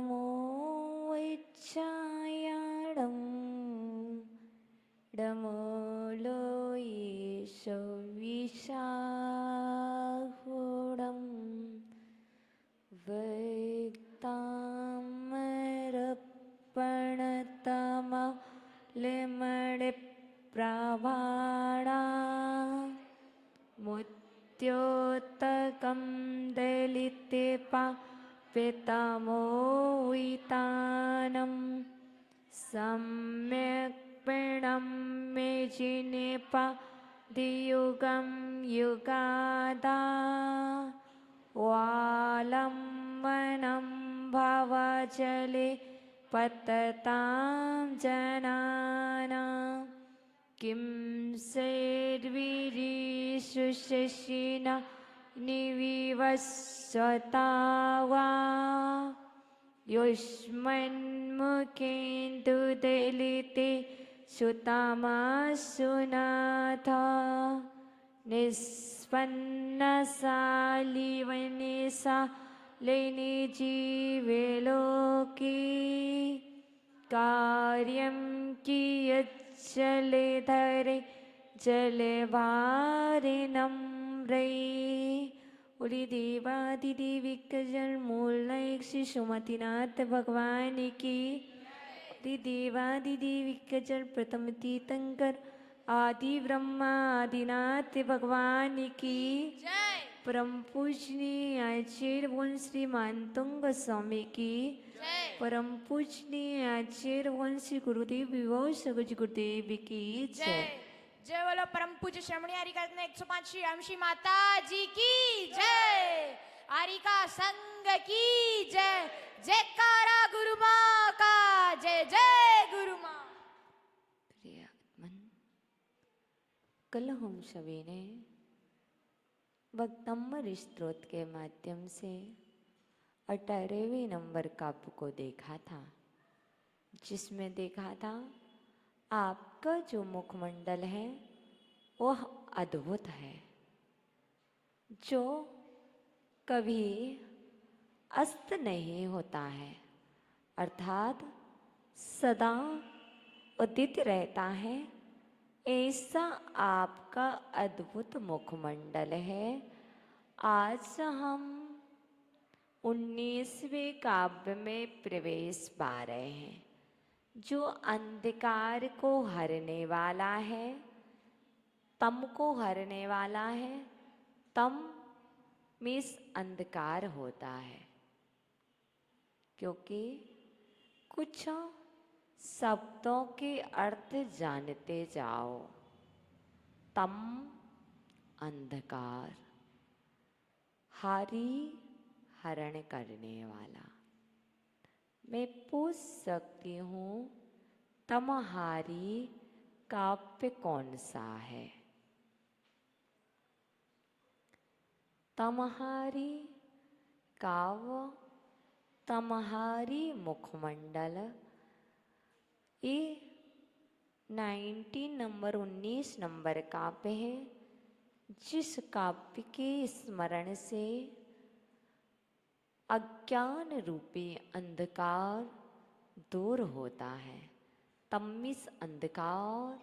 नमो वैच्छायाणं नमो लोयेशो विशाहुणं वैक्तामरपणतमा लिमणे प्रभाणा मुत्योतकं दलिते पितामोहितानं सम्यक् पिणं मे जिनेपा दियुगं युगादा वालम्बनं भवजले पततां जनानां किं सेर्विरीशुशशिना निविवस्वता वा युष्मन्मुखेन्दुदलिते सुतमासुनाथ निस्पन्नशालिवनिसा लेनि जीवे लोके कार्यं कियज्जले धरे जले वारिनं रे उरी देवादिदेवी कजल मूल नायक श्री सुमतिनाथ भगवान की उरी देवादिदेवी कजल प्रथम तीर्थंकर आदि ब्रह्मा आदिनाथ भगवान की परम पूजनीय आचार्य वन श्री मानतंग स्वामी की परम पूजनीय आचार्य वन श्री गुरुदेव विभव सगज गुरुदेव की जय। जय बोलो परम पूज्य श्रमणी हरिका 105 श्री रामशी माता जी की जय। हरिका संघ की जय। जयकारा गुरु माँ का जय जय गुरु माँ। प्रिय आत्मन, कल हम सभी ने भक्तम्बर स्तोत्र के माध्यम से 18वें नंबर काव्य को देखा था, जिसमें देखा था आपका जो मुखमंडल है वह अद्भुत है, जो कभी अस्त नहीं होता है, अर्थात सदा उदित रहता है। ऐसा आपका अद्भुत मुखमंडल है। आज हम 19वें काव्य में प्रवेश पा रहे हैं, जो अंधकार को हरने वाला है, तम को हरने वाला है। तम मीन्स अंधकार होता है, क्योंकि कुछ शब्दों के अर्थ जानते जाओ। तम अंधकार, हारी हरण करने वाला। मैं पूछ सकती हूँ तमहारी काव्य कौन सा है? तमहारी काव्य, तमहारी मुखमंडल, ये 19 नंबर काव्य है, जिस काव्य के स्मरण से अज्ञान रूपी अंधकार दूर होता है। तमिस अंधकार,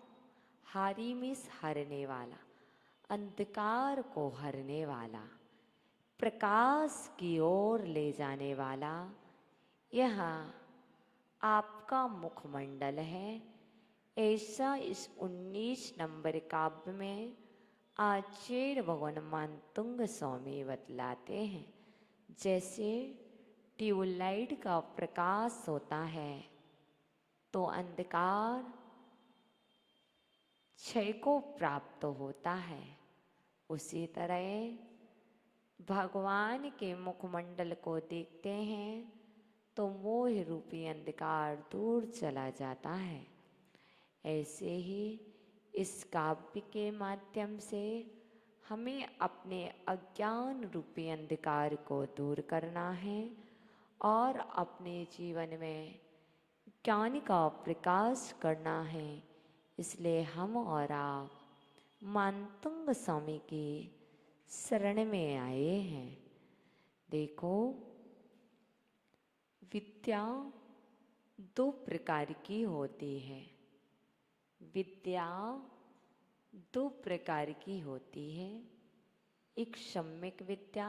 हारी मिस हरने वाला, अंधकार को हरने वाला, प्रकाश की ओर ले जाने वाला यह आपका मुखमंडल है। ऐसा इस 19 नंबर काव्य में आचार्य भगवान मानतुंग स्वामी बतलाते हैं। जैसे ट्यूबलाइट का प्रकाश होता है तो अंधकार क्षय को प्राप्त होता है, उसी तरह भगवान के मुखमंडल को देखते हैं तो मोह रूपी अंधकार दूर चला जाता है। ऐसे ही इस काव्य के माध्यम से हमें अपने अज्ञान रूपी अंधकार को दूर करना है और अपने जीवन में ज्ञान का प्रकाश करना है। इसलिए हम और आप मानतुंग स्वामी की शरण में आए हैं। देखो, विद्या दो प्रकार की होती है। विद्या दो प्रकार की होती है, एक सम्यक विद्या,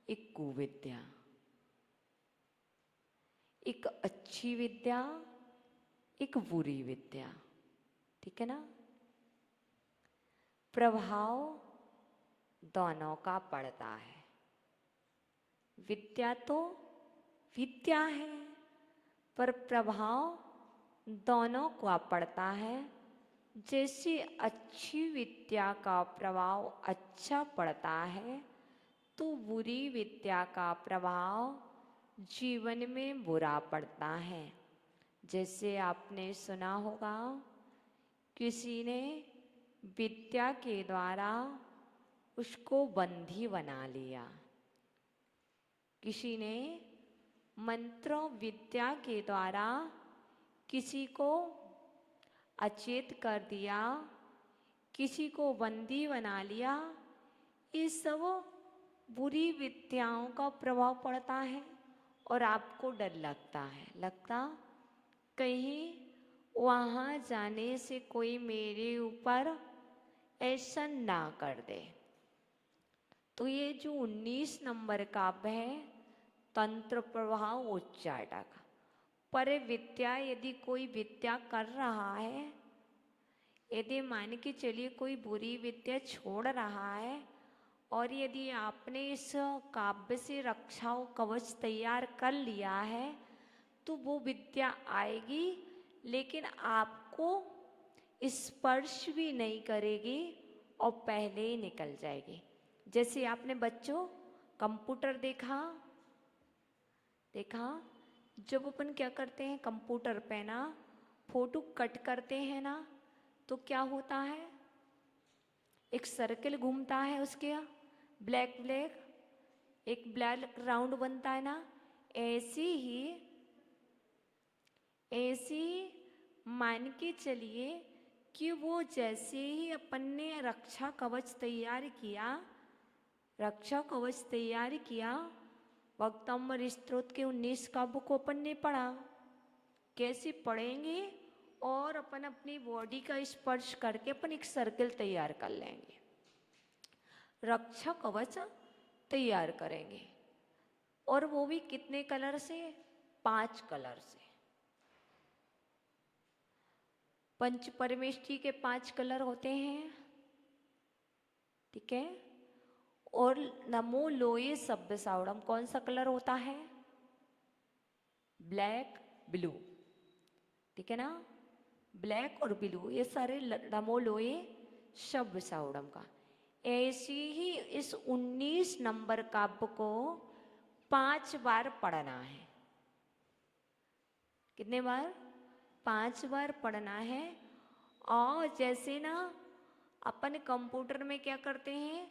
एक कुविद्या। एक अच्छी विद्या, एक बुरी विद्या। ठीक है ना। प्रभाव दोनों का पड़ता है। विद्या तो विद्या है, पर प्रभाव दोनों का पड़ता है। जैसे अच्छी विद्या का प्रभाव अच्छा पड़ता है, तो बुरी विद्या का प्रभाव जीवन में बुरा पड़ता है। जैसे आपने सुना होगा, किसी ने विद्या के द्वारा उसको बंधी बना लिया। किसी ने मंत्र विद्या के द्वारा किसी को अचेत कर दिया, किसी को बंदी बना लिया। ये सब बुरी विद्याओं का प्रभाव पड़ता है और आपको डर लगता कहीं वहाँ जाने से कोई मेरे ऊपर ऐसा ना कर दे। तो ये जो 19 नंबर का है, तंत्र प्रभाव उच्चाटक। पर विद्या, यदि कोई विद्या कर रहा है, यदि मान के चलिए कोई बुरी विद्या छोड़ रहा है, और यदि आपने इस काव्य से रक्षाओं कवच तैयार कर लिया है, तो वो विद्या आएगी, लेकिन आपको स्पर्श भी नहीं करेगी और पहले ही निकल जाएगी। जैसे आपने बच्चों कंप्यूटर देखा, जब अपन क्या करते हैं कंप्यूटर पे ना फोटो कट करते हैं ना, तो क्या होता है, एक सर्कल घूमता है, उसके ब्लैक एक ब्लैक राउंड बनता है ना। ऐसी मान के चलिए कि वो जैसे ही अपन ने रक्षा कवच तैयार किया, वक्तम्बर स्त्रोत के 19 काव्य को अपन ने पढ़ा। कैसे पढ़ेंगे, और अपन अपनी बॉडी का स्पर्श करके अपन एक सर्कल तैयार कर लेंगे, रक्षा कवच तैयार करेंगे। और वो भी कितने कलर से? 5 कलर से। पंच परमेष्ठी के 5 कलर होते हैं। ठीक है। और नमो लोये शब्द सावड़म कौन सा कलर होता है? Black blue. ठीक है ना। ब्लैक और ब्लू, ये सारे नमो लोये शब्द सावड़म का। ऐसे ही इस 19 नंबर काव्य को 5 बार पढ़ना है। कितने बार? 5 बार पढ़ना है। और जैसे ना अपन कंप्यूटर में क्या करते हैं,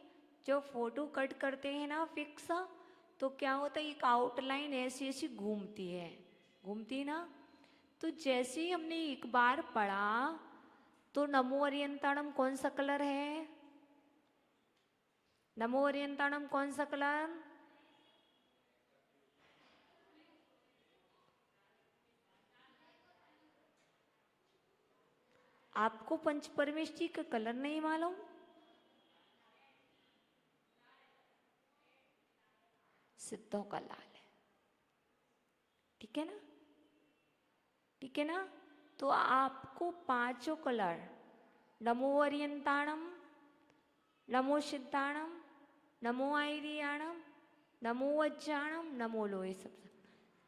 जो फोटो कट करते हैं ना फिक्स, तो क्या होता है, एक आउटलाइन ऐसी ऐसी घूमती ना। तो जैसे ही हमने एक बार पढ़ा, तो नमो अर्यंताणम कौन सा कलर है? नमो अर्यंताणम कौन सा कलर? आपको पंच परमेष्ठी का कलर नहीं मालूम? सिद्धों का लाल है। ठीक है ना। ठीक है ना। तो आपको 5 कलर, नमो अर्यंताणम, नमो सिद्धाणम, नमो आयरियाणम, नमो वज्जाणम, नमो लोहे सब,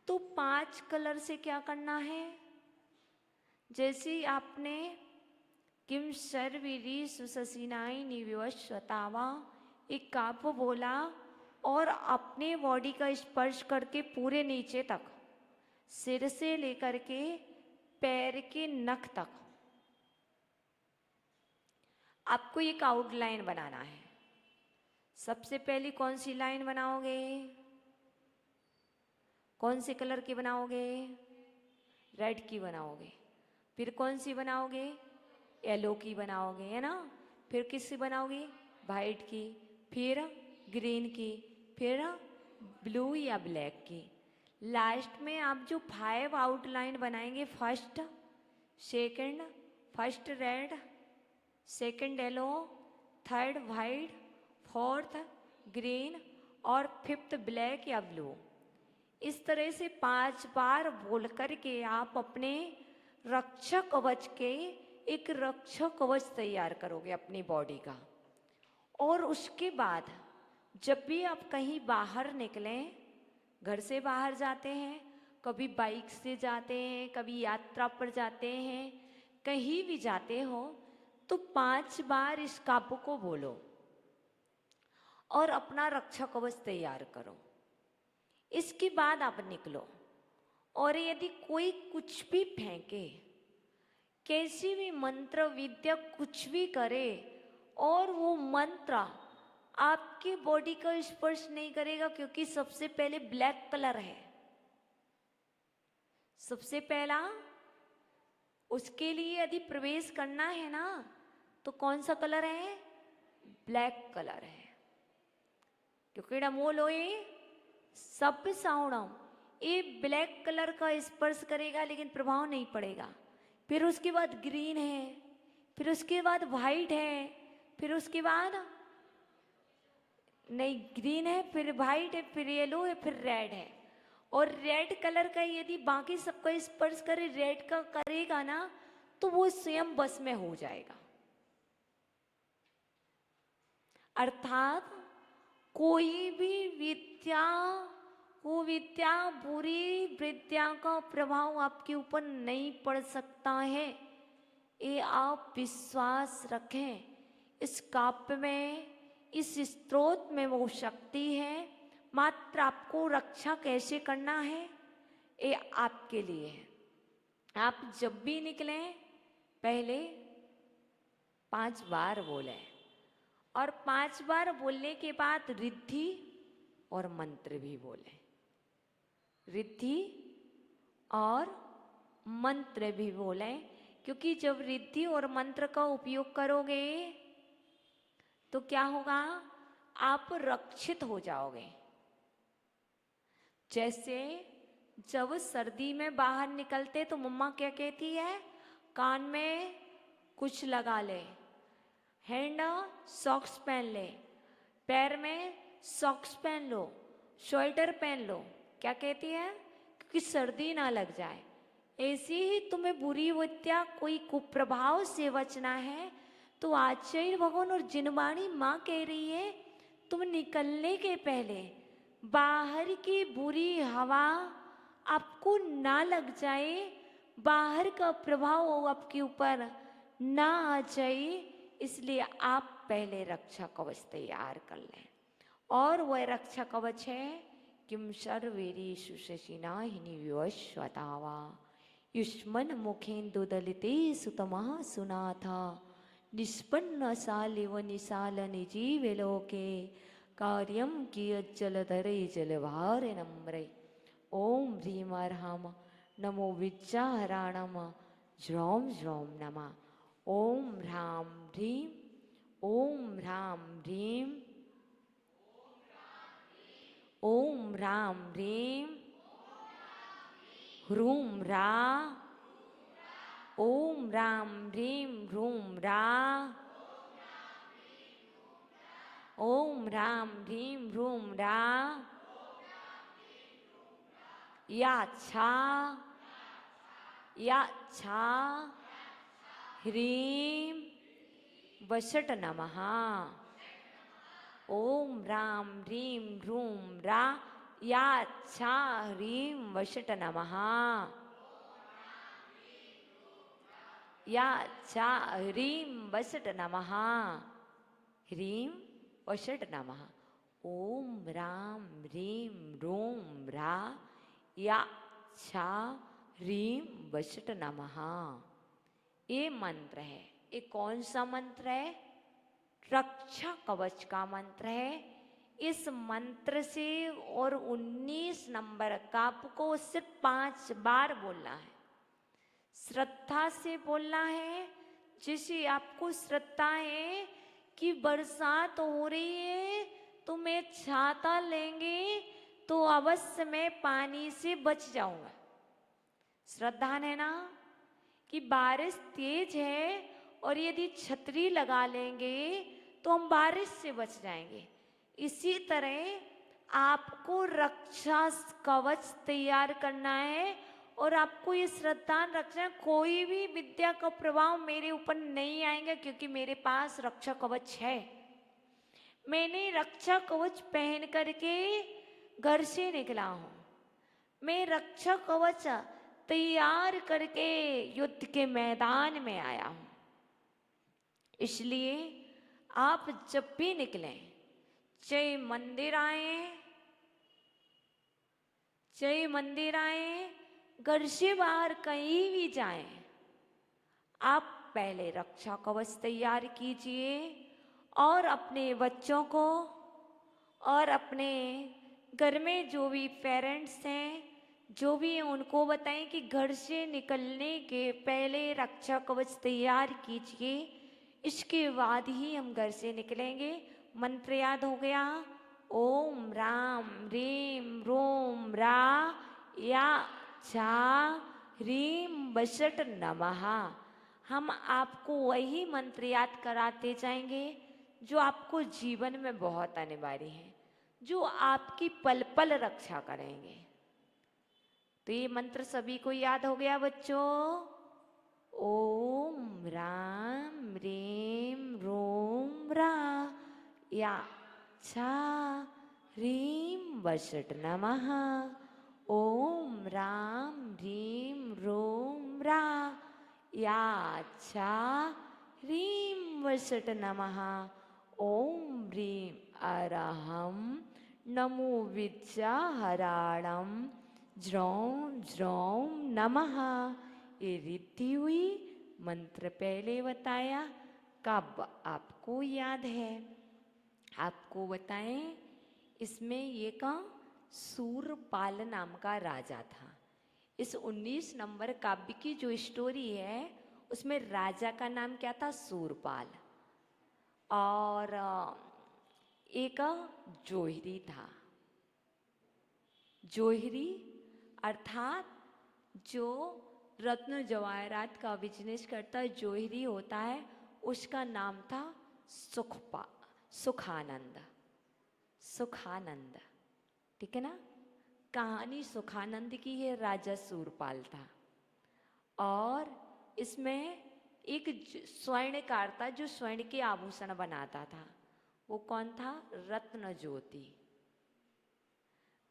तो 5 कलर से क्या करना है? जैसे आपने किम सर्विरी सुससिनाई निविवस्वतावा एक काव्य बोला, और अपने बॉडी का स्पर्श करके पूरे नीचे तक, सिर से लेकर के पैर के नख तक आपको एक आउटलाइन बनाना है। सबसे पहली कौन सी लाइन बनाओगे? कौन से कलर की बनाओगे? रेड की बनाओगे। फिर कौन सी बनाओगे? येलो की बनाओगे, है ना। फिर किसकी बनाओगे? वाइट की। फिर ग्रीन की। फिर ब्लू या ब्लैक की। लास्ट में आप जो 5 आउटलाइन बनाएंगे, first second, first red, second yellow, third white, fourth green और फिफ्थ ब्लैक या ब्लू, इस तरह से 5 बार बोल करके आप अपने रक्षा कवच के एक रक्षा कवच तैयार करोगे अपनी बॉडी का। और उसके बाद जब भी आप कहीं बाहर निकलें, घर से बाहर जाते हैं, कभी बाइक से जाते हैं, कभी यात्रा पर जाते हैं, कहीं भी जाते हो, तो 5 बार इस काव्य को बोलो और अपना रक्षा कवच तैयार करो। इसके बाद आप निकलो। और यदि कोई कुछ भी फेंके, कैसी भी मंत्र विद्या कुछ भी करे और वो मंत्र आपकी बॉडी का स्पर्श नहीं करेगा, क्योंकि सबसे पहले ब्लैक कलर है। सबसे पहला उसके लिए यदि प्रवेश करना है ना, तो कौन सा कलर है? ब्लैक कलर है। क्योंकि नमो लोए सब साउणम, ये ब्लैक कलर का स्पर्श करेगा लेकिन प्रभाव नहीं पड़ेगा। फिर उसके बाद ग्रीन है, फिर उसके बाद वाइट है, फिर उसके बाद नहीं ग्रीन है, फिर वाइट है, फिर येलो है, फिर रेड है। और रेड कलर का यदि बाकी सबका स्पर्श करे, रेड का करेगा ना, तो वो स्वयं बस में हो जाएगा। अर्थात कोई भी विद्या, वो विद्या बुरी विद्या का प्रभाव आपके ऊपर नहीं पड़ सकता है, ये आप विश्वास रखें। इस काव्य में, इस स्तोत्र में वो शक्ति है। मात्र आपको रक्षा कैसे करना है, ये आपके लिए है। आप जब भी निकलें पहले 5 बार बोलें, और 5 बार बोलने के बाद रिद्धि और मंत्र भी बोलें। रिद्धि और मंत्र भी बोलें, क्योंकि जब रिद्धि और मंत्र का उपयोग करोगे तो क्या होगा? आप रक्षित हो जाओगे। जैसे जब सर्दी में बाहर निकलते तो मम्मा क्या कहती है? कान में कुछ लगा ले, हैंड सॉक्स पहन ले, पैर में सॉक्स पहन लो, स्वेटर पहन लो। क्या कहती है? क्योंकि सर्दी ना लग जाए। ऐसी ही तुम्हें बुरी विद्या कोई कुप्रभाव से बचना है, तो आचार्य भगवान और जिनवाणी माँ कह रही है, तुम निकलने के पहले बाहर की बुरी हवा आपको ना लग जाए, बाहर का प्रभाव आपके ऊपर ना आ जाए, इसलिए आप पहले रक्षा कवच तैयार कर लें। और वह रक्षा कवच है, किम सर्वेरेषु शशिनाहिनी विवस्वतावा युष्मन मुखेन्दु दलिते सुतमः सुनाथा निष्पन्न सालिव निशाल निजीव लोके कार्यम कियज्जलधरे जलभारे नम्रे। ओम ह्रीम अर्हम नमो विज्जाहराणम ज्रौम ज्रौम नमः। ओम ह्राम ह्रीम, ओम ह्राम ह्रीम, ओम ह्राम ह्रीम, ह्रूम ह्रा, ओम ह्राम ह्रीम ह्रूम ह्रा, ओम ह्राम ह्रीम ह्रूम ह्रा। याच्छा, याच्छा ह्रीम वषट नमः। ओम ह्राम ह्रीम ह्रूम ह्रा, याच्छा ह्रीम वषट नमः। याच्छा ह्रीम वषट नमः। ह्रीम वषट नमः। ओम ह्राम ह्रीम ह्रूम ह्रा, याच्छा ह्रीम वषट नमः। ये मंत्र है। ये कौन सा मंत्र है? रक्षा कवच का मंत्र है। इस मंत्र से और 19 नंबर का आपको सिर्फ 5 बार बोलना है। श्रद्धा से बोलना है। जिसे आपको श्रद्धा है कि बरसात हो रही है तो मैं छाता लेंगे तो अवश्य मैं पानी से बच जाऊंगा। श्रद्धा है ना कि बारिश तेज है और यदि छतरी लगा लेंगे तो हम बारिश से बच जाएंगे। इसी तरह आपको रक्षा कवच तैयार करना है और आपको ये श्रद्धा रखना है, कोई भी विद्या का प्रभाव मेरे ऊपर नहीं आएगा क्योंकि मेरे पास रक्षा कवच है। मैंने रक्षा कवच पहन करके घर से निकला हूं। मैं रक्षा कवच तैयार करके युद्ध के मैदान में आया हूं। इसलिए आप जब भी निकलें, चाहे मंदिर आए, घर से बाहर कहीं भी जाएं, आप पहले रक्षा कवच तैयार कीजिए और अपने बच्चों को और अपने घर में जो भी पेरेंट्स हैं, जो भी हैं, उनको बताएं कि घर से निकलने के पहले रक्षा कवच तैयार कीजिए। इसके बाद ही हम घर से निकलेंगे। मंत्र याद हो गया? ओम राम रीम रोम रा या छा ह्रीम बसट नमः। हम आपको वही मंत्र याद कराते जाएंगे जो आपको जीवन में बहुत अनिवार्य है, जो आपकी पल पल रक्षा करेंगे। तो ये मंत्र सभी को याद हो गया बच्चों? ओम राम रीम रोम रा या छा ह्रीम बसट नमः। ओम राम रीम रोम रा या छा ह्रीम बसट नमः। ओम ह्रीम अरहम नमो विद्याहराणम ज्रौं ज्रौं नमः। ये रिद्धि हुई। मंत्र पहले बताया, कब आपको याद है? आपको बताएं, इसमें ये का सूरपाल नाम का राजा था। इस 19 नंबर काव्य की जो स्टोरी है उसमें राजा का नाम क्या था? सूरपाल। और एक जोहरी था। जोहरी अर्थात जो रत्न जवाहरात का बिजनेस करता है, जोहरी होता है, उसका नाम था सुखानंद। सुखानंद, ठीक है ना? कहानी सुखानंद की है, राजा सूरपाल था। और इसमें एक स्वर्णकार था जो स्वर्ण के आभूषण बनाता था। वो कौन था? रत्न ज्योति।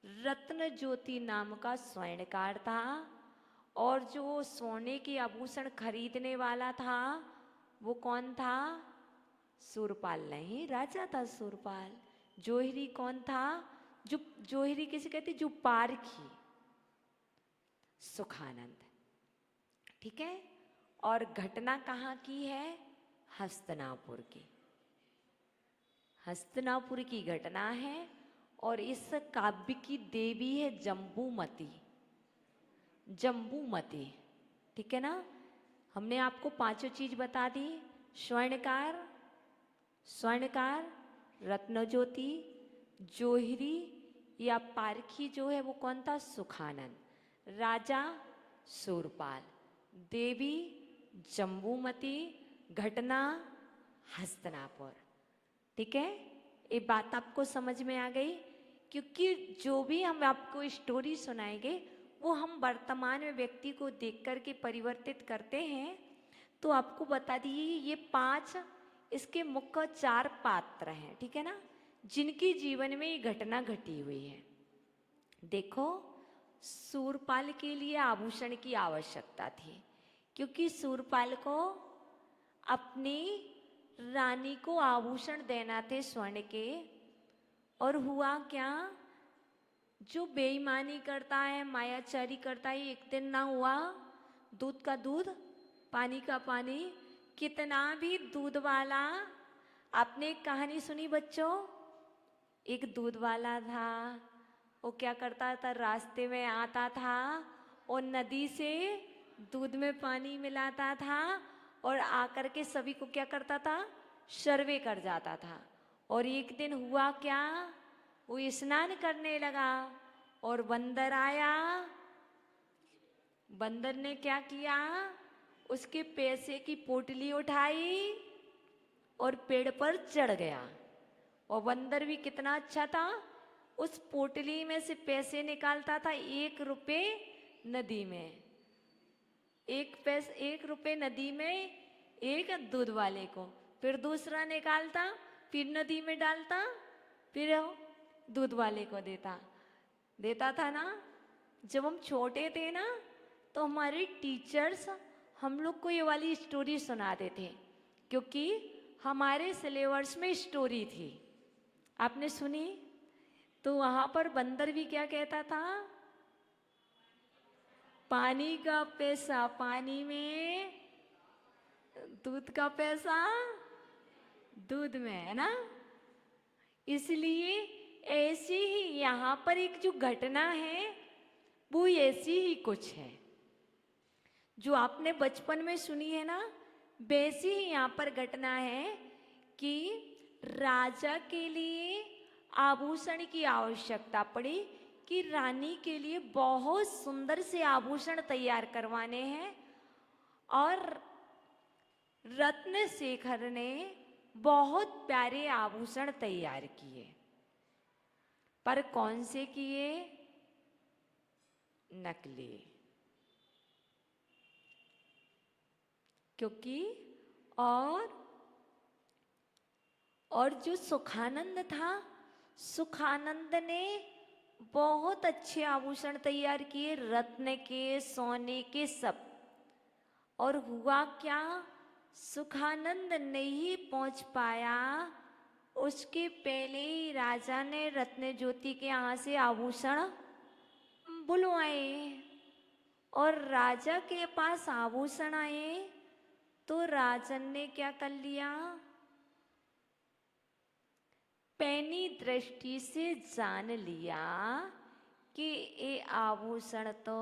रत्न ज्योति नाम का स्वर्णकार था। और जो सोने के आभूषण खरीदने वाला था वो कौन था? सूरपाल नहीं, राजा था सूरपाल। जोहरी कौन था? जो जोहरी किसे कहते? जो पारखी। सुखानंद, ठीक है। और घटना कहाँ की है? हस्तिनापुर की। हस्तिनापुर की घटना है। और इस काव्य की देवी है जम्बूमती। जम्बूमती, ठीक है ना? हमने आपको पांचों चीज बता दी। स्वर्णकार, रत्नज्योति, जोहरी या पारखी जो है वो कौन था? सुखानंद। राजा सूरपाल, देवी जम्बूमती, घटना हस्तिनापुर। ठीक है, ये बात आपको समझ में आ गई? क्योंकि जो भी हम आपको स्टोरी सुनाएंगे वो हम वर्तमान में व्यक्ति को देख करके परिवर्तित करते हैं। तो आपको बता दिए ये 5 इसके मुख्य 4 पात्र हैं, ठीक है ना, जिनकी जीवन में ये घटना घटी हुई है। देखो, सूरपाल के लिए आभूषण की आवश्यकता थी, क्योंकि सूरपाल को अपनी रानी को आभूषण देना थे स्वर्ण के। और हुआ क्या, जो बेईमानी करता है, मायाचारी करता है, एक दिन ना हुआ दूध का दूध पानी का पानी। कितना भी दूध वाला, आपने एक कहानी सुनी बच्चों? एक दूध वाला था, वो क्या करता था, रास्ते में आता था और नदी से दूध में पानी मिलाता था और आकर के सभी को क्या करता था, सर्वे कर जाता था। और एक दिन हुआ क्या, वो स्नान करने लगा और बंदर आया। बंदर ने क्या किया, उसके पैसे की पोटली उठाई और पेड़ पर चढ़ गया। और बंदर भी कितना अच्छा था, उस पोटली में से पैसे निकालता था 1 रुपए नदी में, 1 रुपए नदी में, एक दूध वाले को, फिर दूसरा निकालता, फिर नदी में डालता, फिर दूध वाले को देता था ना। जब हम छोटे थे ना, तो हमारे टीचर्स हम लोग को ये वाली स्टोरी सुनाते थे, क्योंकि हमारे सिलेबस में स्टोरी थी। आपने सुनी? तो वहां पर बंदर भी क्या कहता था, पानी का पैसा पानी में, दूध का पैसा दूध में, है ना। इसलिए ऐसी ही यहाँ पर एक जो घटना है वो ऐसी ही कुछ है जो आपने बचपन में सुनी है ना, वैसी ही यहाँ पर घटना है कि राजा के लिए आभूषण की आवश्यकता पड़ी कि रानी के लिए बहुत सुंदर से आभूषण तैयार करवाने हैं। और रत्नशेखर ने बहुत प्यारे आभूषण तैयार किए, पर कौन से किए? नकली। क्योंकि और जो सुखानंद था, सुखानंद ने बहुत अच्छे आभूषण तैयार किए, रत्न के, सोने के, सब। और हुआ क्या, सुखानंद नहीं पहुंच पाया, उसके पहले ही राजा ने रत्न ज्योति के यहाँ से आभूषण बुलवाए। और राजा के पास आभूषण आए तो राजन ने क्या कर लिया, पैनी दृष्टि से जान लिया कि ये आभूषण तो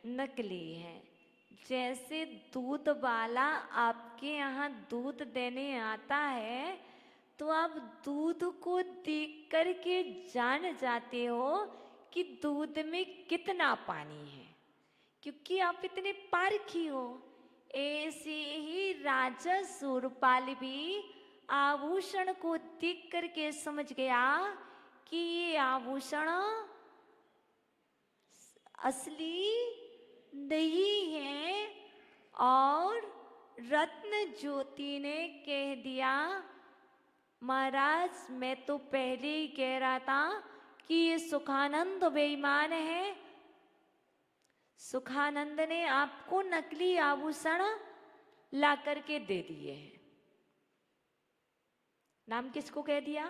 नकली है। जैसे दूध वाला आपके यहाँ दूध देने आता है तो आप दूध को देख कर के जान जाते हो कि दूध में कितना पानी है, क्योंकि आप इतने पारखी हो। ऐसे ही राजा सूरपाल भी आभूषण को देख करके समझ गया कि ये आभूषण असली नहीं है। और रत्न ज्योति ने कह दिया, महाराज मैं तो पहले ही कह रहा था कि ये सुखानंद बेईमान है। सुखानंद ने आपको नकली आभूषण ला करके दे दिए हैं। नाम किसको कह दिया?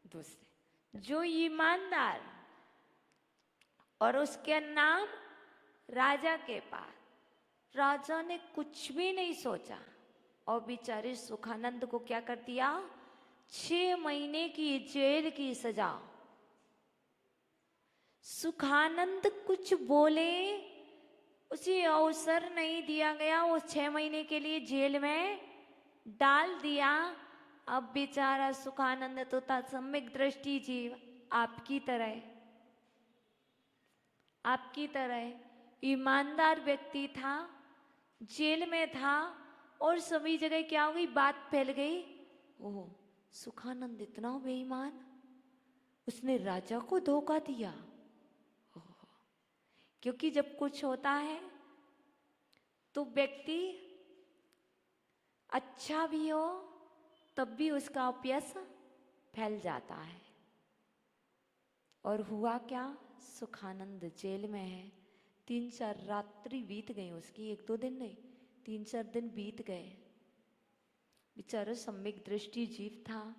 दूसरे, जो ईमानदार। और उसके नाम राजा के पास। राजा ने कुछ भी नहीं सोचा और बेचारे सुखानंद को क्या कर दिया, 6 महीने की जेल की सजा। सुखानंद कुछ बोले, उसे अवसर नहीं दिया गया, वो 6 महीने के लिए जेल में डाल दिया। अब बेचारा सुखानंद तो था सम्यक दृष्टि जीव, आपकी तरह ईमानदार व्यक्ति था, जेल में था। और सभी जगह क्या हो गई, बात फैल गई, ओह सुखानंद इतना बेईमान, उसने राजा को धोखा दिया। क्योंकि जब कुछ होता है तो व्यक्ति अच्छा भी हो तब भी उसका अपयश फैल जाता है। और हुआ क्या, सुखानंद जेल में है। 3-4 रात्रि बीत गई उसकी, 1-2 दिन नहीं, 3-4 दिन बीत गए। बेचारा सम्यक दृष्टि जीव था,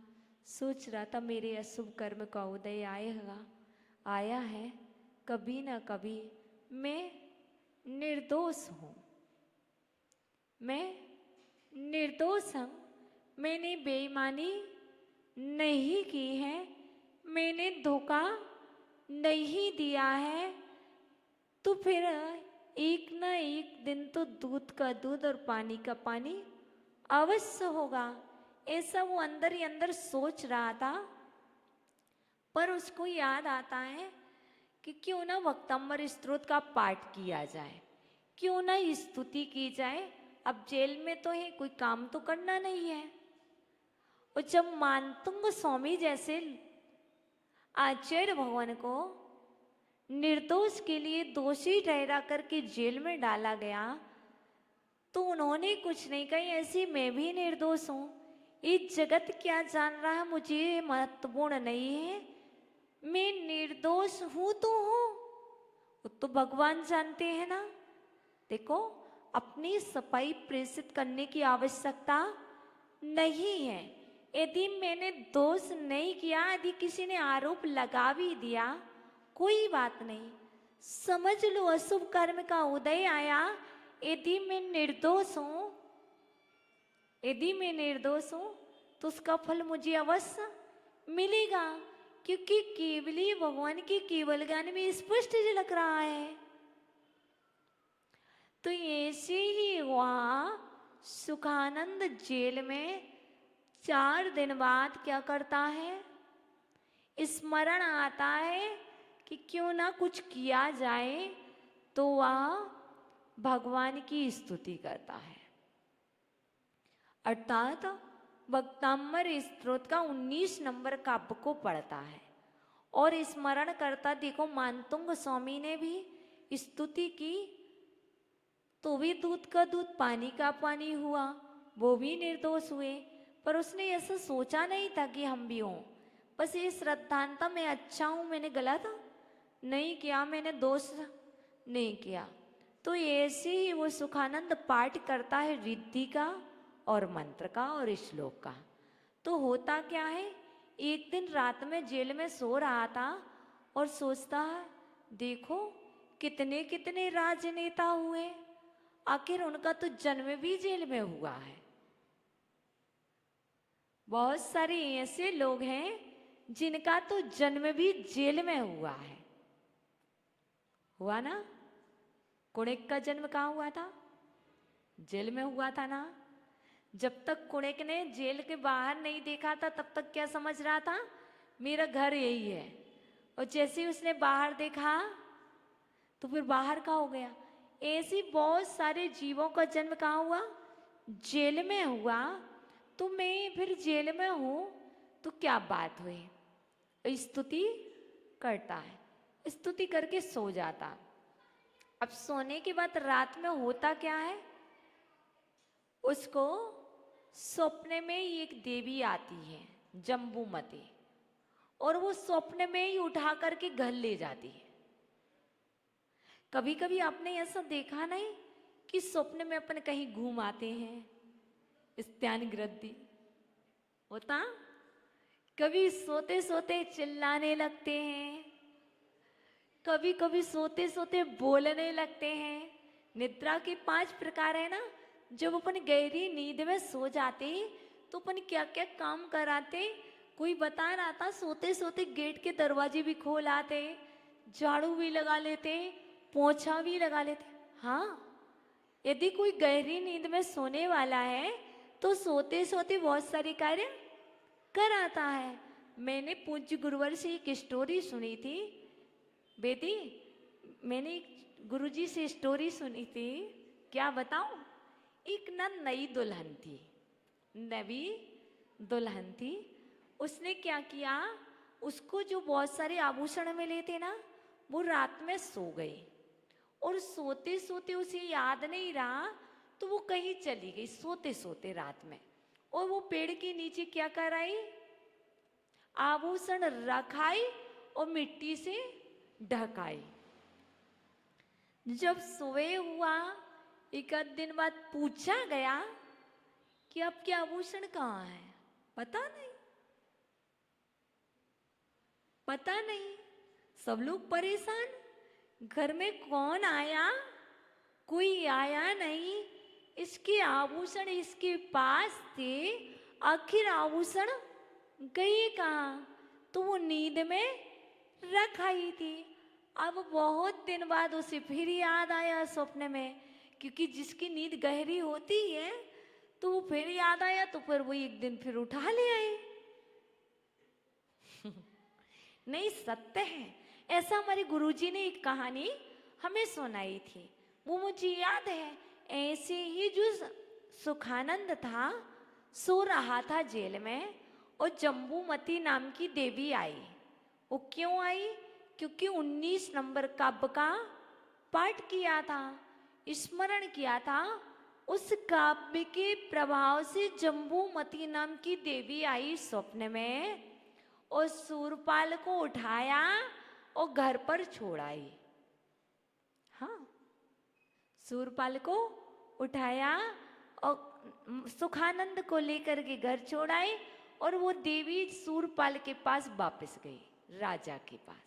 सोच रहा था मेरे अशुभ कर्म का उदय आया है, कभी ना कभी मैं निर्दोष हूँ, मैं निर्दोष हूँ, मैंने बेईमानी नहीं की है, मैंने धोखा नहीं दिया है। तो फिर एक ना एक दिन तो दूध का दूध और पानी का पानी अवश्य होगा, ऐसा वो अंदर ही अंदर सोच रहा था। पर उसको याद आता है कि क्यों ना वक्तांबर स्तोत्र का पाठ किया जाए, क्यों ना स्तुति की जाए। अब जेल में तो है, कोई काम तो करना नहीं है। और जब मानतुंग स्वामी जैसे आचार्य भगवान को निर्दोष के लिए दोषी ठहरा करके जेल में डाला गया, तो उन्होंने कुछ नहीं कही, ऐसी मैं भी निर्दोष हूं, ये जगत क्या जान रहा है मुझे ये महत्वपूर्ण नहीं है, मैं निर्दोष हूं तो हूं, वो तो भगवान जानते हैं ना। देखो, अपनी सफाई प्रेषित करने की आवश्यकता नहीं है। यदि मैंने दोष नहीं किया, यदि किसी ने आरोप लगा भी दिया, कोई बात नहीं, समझ लो अशुभ कर्म का उदय आया। यदि मैं निर्दोष हूं, यदि मैं निर्दोष हूं, तो उसका फल मुझे अवश्य मिलेगा, क्योंकि केवली भगवान के केवल ज्ञान में स्पष्ट झलक रहा है। तो ऐसे ही वहां सुखानंद जेल में 4 दिन बाद क्या करता है, स्मरण आता है कि क्यों ना कुछ किया जाए, तो वह भगवान की स्तुति करता है। अर्थात वक्तांबर स्तोत्र का 19 नंबर काव्य को पढ़ता है और स्मरण करता। देखो, मानतुंग स्वामी ने भी स्तुति की तो भी दूध का दूध पानी का पानी हुआ, वो भी निर्दोष हुए, पर उसने ऐसा सोचा नहीं था कि हम भी हों। बस ये श्रद्धांता, मैं अच्छा हूं, मैंने गलत नहीं किया, मैंने दोष नहीं किया। तो ऐसे ही वो सुखानंद पाठ करता है रिद्धि का और मंत्र का और श्लोक का। तो होता क्या है, एक दिन रात में जेल में सो रहा था और सोचता है, देखो कितने कितने राजनेता हुए, आखिर उनका तो जन्म भी जेल में हुआ है। बहुत सारे ऐसे लोग हैं जिनका तो जन्म भी जेल में हुआ है। हुआ ना? कुणिक का जन्म कहाँ हुआ था? जेल में हुआ था ना। जब तक कुणिक ने जेल के बाहर नहीं देखा था, तब तक क्या समझ रहा था, मेरा घर यही है। और जैसे ही उसने बाहर देखा तो फिर बाहर का हो गया। ऐसी बहुत सारे जीवों का जन्म कहाँ हुआ? जेल में हुआ। तो मैं फिर जेल में हूं तो क्या बात हुई, स्तुति करता है, स्तुति करके सो जाता। अब सोने के बाद रात में होता क्या है, उसको स्वप्न में ही एक देवी आती है, जम्बूमती, और वो स्वप्न में ही उठा करके घर ले जाती है। कभी कभी आपने ऐसा देखा नहीं कि स्वप्न में अपन कहीं घूम आते हैं, स्त्यान गृद्धि होता, कभी सोते सोते चिल्लाने लगते हैं, कभी कभी सोते सोते बोलने लगते हैं। निद्रा के 5 प्रकार है ना। जब अपन गहरी नींद में सो जाते तो अपन क्या क्या काम कराते, कोई बता रहा था, सोते सोते गेट के दरवाजे भी खोल आते, झाड़ू भी लगा लेते, पोछा भी लगा लेते। हाँ, यदि कोई गहरी नींद में सोने वाला है तो सोते सोते बहुत सारे कार्य कराता है। मैंने पूज्य गुरुवर से एक स्टोरी सुनी थी बेटी, मैंने एक गुरुजी से स्टोरी सुनी थी, क्या बताऊं। एक ना नई दुल्हन थी, नवी दुल्हन थी। उसने क्या किया, उसको जो बहुत सारे आभूषण मिले थे ना, वो रात में सो गई और सोते सोते उसे याद नहीं रहा, तो वो कहीं चली गई सोते सोते रात में। और वो पेड़ के नीचे क्या कराई, आभूषण रखाई और मिट्टी से ढकाई। जब सोए हुआ एक आध दिन बाद पूछा गया कि आपके आभूषण कहाँ है, पता नहीं, पता नहीं। सब लोग परेशान, घर में कौन आया, कोई आया नहीं, इसके आभूषण इसके पास थे, आखिर आभूषण गए कहाँ? तो वो नींद में रखाई थी। अब बहुत दिन बाद उसे फिर याद आया स्वप्न में, क्योंकि जिसकी नींद गहरी होती है तो वो फिर याद आया, तो फिर वो एक दिन फिर उठा ले आए। नहीं, सत्य है। ऐसा हमारे गुरुजी ने एक कहानी हमें सुनाई थी, वो मुझे याद है। ऐसे ही जो सुखानंद था, सो रहा था जेल में, और जम्बूमती नाम की देवी आई। वो क्यों आई? क्योंकि 19 नंबर काव्य का पाठ किया था, स्मरण किया था। उस काव्य के प्रभाव से जम्बूमती नाम की देवी आई स्वप्न में, और सूरपाल को उठाया और घर पर छोड़ आई। हाँ, सूरपाल को उठाया और सुखानंद को लेकर के घर छोड़ आई, और वो देवी सूरपाल के पास वापस गई, राजा के पास।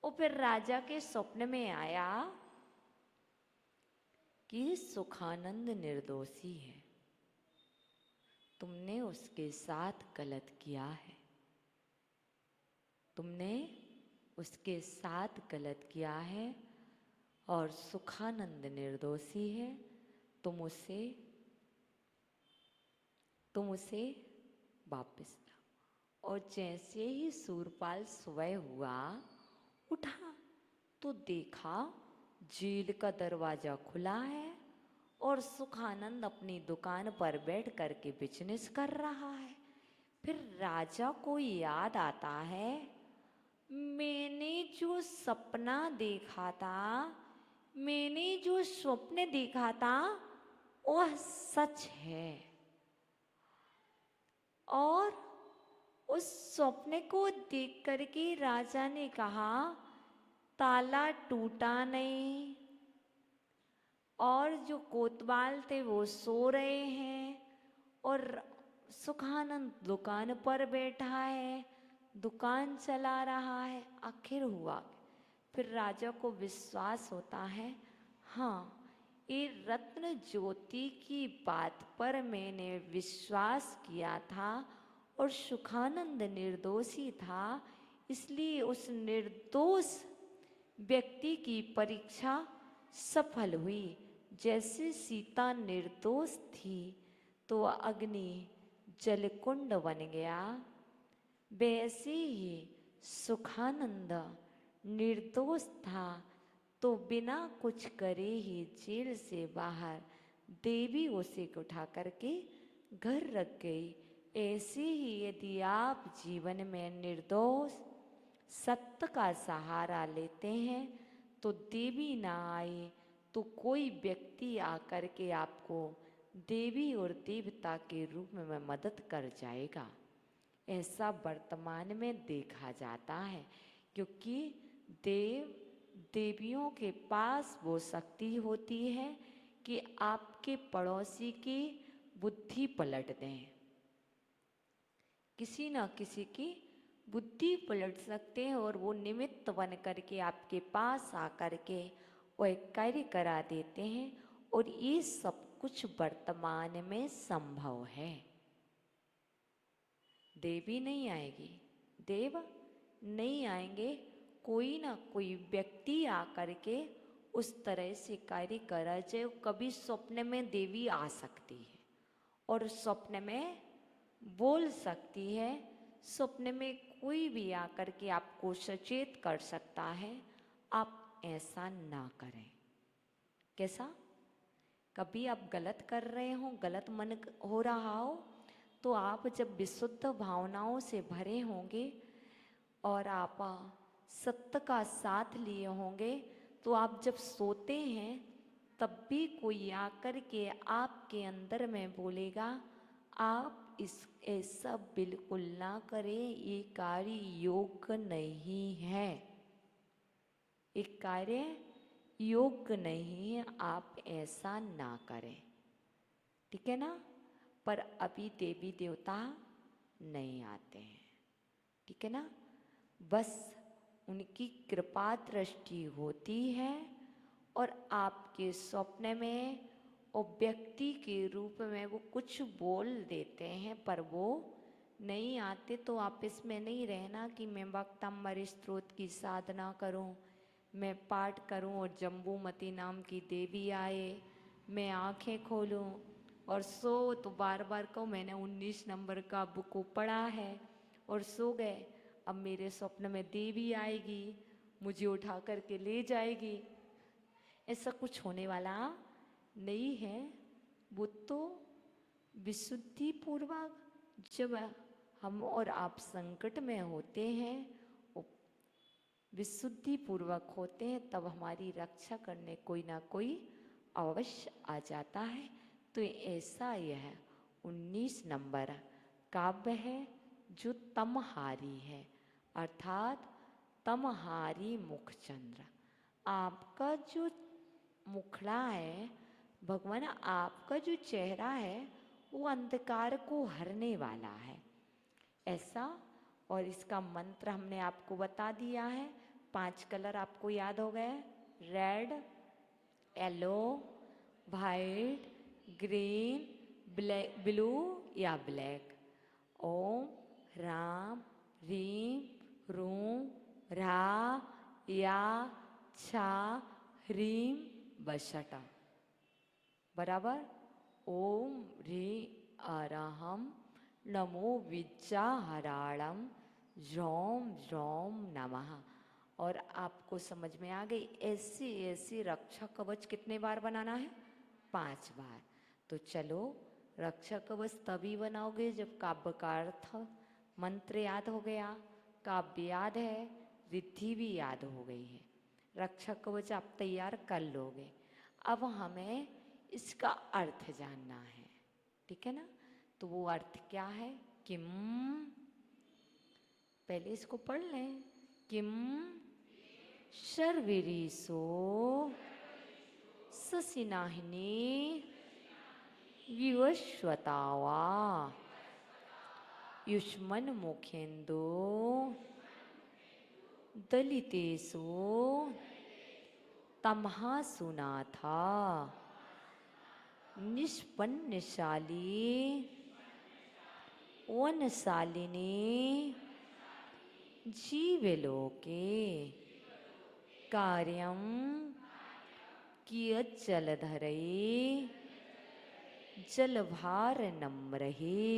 और फिर राजा के स्वप्न में आया कि सुखानंद निर्दोषी है, तुमने उसके साथ गलत किया है, तुमने उसके साथ गलत किया है, और सुखानंद निर्दोषी है। तुम उसे वापस लाओ। और जैसे ही सूरपाल सुबह हुआ, उठा तो देखा जेल का दरवाजा खुला है, और सुखानंद अपनी दुकान पर बैठ करके बिजनेस कर रहा है। फिर राजा को याद आता है, मैंने जो सपना देखा था, मैंने जो स्वप्न देखा था, वह सच है। और उस स्वप्न को देख करके राजा ने कहा, ताला टूटा नहीं, और जो कोतवाल थे वो सो रहे हैं, और सुखानंद दुकान पर बैठा है, दुकान चला रहा है। आखिर हुआ, फिर राजा को विश्वास होता है, हाँ, ये रत्न ज्योति की बात पर मैंने विश्वास किया था, और सुखानंद निर्दोषी था, इसलिए उस निर्दोष व्यक्ति की परीक्षा सफल हुई। जैसे सीता निर्दोष थी तो अग्नि जलकुंड बन गया, वैसे ही सुखानंद निर्दोष था तो बिना कुछ करे ही जेल से बाहर देवी उसे उठा करके घर रख गई। ऐसे ही यदि आप जीवन में निर्दोष सत्य का सहारा लेते हैं तो देवी ना आए तो कोई व्यक्ति आकर के आपको देवी और देवता के रूप में मदद कर जाएगा। ऐसा वर्तमान में देखा जाता है, क्योंकि देवियों के पास वो शक्ति होती है कि आपके पड़ोसी की बुद्धि पलट दें। किसी न किसी की बुद्धि पलट सकते हैं, और वो निमित्त बन करके आपके पास आकर के वो एक कार्य करा देते हैं। और ये सब कुछ वर्तमान में संभव है। देवी नहीं आएगी, देव नहीं आएंगे, कोई ना कोई व्यक्ति आकर के उस तरह से कार्य करा जाए। कभी स्वप्न में देवी आ सकती है और स्वप्न में बोल सकती है, स्वप्न में कोई भी आकर के आपको सचेत कर सकता है। आप ऐसा ना करें। कैसा? कभी आप गलत कर रहे हो, गलत मन हो रहा हो, तो आप जब विशुद्ध भावनाओं से भरे होंगे और आप सत्य का साथ लिए होंगे, तो आप जब सोते हैं तब भी कोई आकर के आपके अंदर में बोलेगा, आप ऐसा बिल्कुल ना करें, ये कार्य योग्य नहीं है, एक कार्य योग्य नहीं है, आप ऐसा ना करें। ठीक है ना? पर अभी देवी देवता नहीं आते हैं। ठीक है ना? बस उनकी कृपा दृष्टि होती है और आपके स्वप्न में और व्यक्ति के रूप में वो कुछ बोल देते हैं, पर वो नहीं आते। तो आप इसमें नहीं रहना कि मैं वक्तांबर स्त्रोत की साधना करूं, मैं पाठ करूं और जम्बूमती नाम की देवी आए, मैं आंखें खोलूं और सो तो बार बार कहूँ मैंने 19 नंबर का बुक को पढ़ा है और सो गए। अब मेरे स्वप्न में देवी आएगी, मुझे उठा करके ले जाएगी, ऐसा कुछ होने वाला नहीं है। वो तो विशुद्धि पूर्वक जब हम और आप संकट में होते हैं, विशुद्धि पूर्वक होते हैं, तब हमारी रक्षा करने कोई ना कोई अवश्य आ जाता है। तो ऐसा यह 19 नंबर काव्य है जो तमहारी है, अर्थात तमहारी मुखचंद्र। आपका जो मुखड़ा है भगवान, आपका जो चेहरा है वो अंधकार को हरने वाला है, ऐसा। और इसका मंत्र हमने आपको बता दिया है। 5 कलर आपको याद हो गए, red, yellow, white, green, black, blue या ब्लैक। ओम राम रीम रूम रा या छा ह्रीम बशटा, बराबर। ओम ह्री अरहम नमो विद्याहराणम ज्रोम ज्रोम नमः। और आपको समझ में आ गई, ऐसी ऐसी रक्षा कवच कितने बार बनाना है? 5 बार। तो चलो, रक्षा कवच तभी बनाओगे जब काव्य का अर्थ मंत्र याद हो गया, काव्य याद है, रिद्धि भी याद हो गई है। रक्षा कवच आप तैयार कर लोगे। अब हमें इसका अर्थ जानना है, ठीक है ना? तो वो अर्थ क्या है? किम, पहले इसको पढ़ लें। किम शर्विरीसो ससिनाहिनी विवस्वतावा युष्मन मुखेन्दो दलितेषु तमहा सुनाथा निष्पन्नशाली वनशालिनी जीवलोके कार्यं कियत् जलधरे जलभार नम्रहे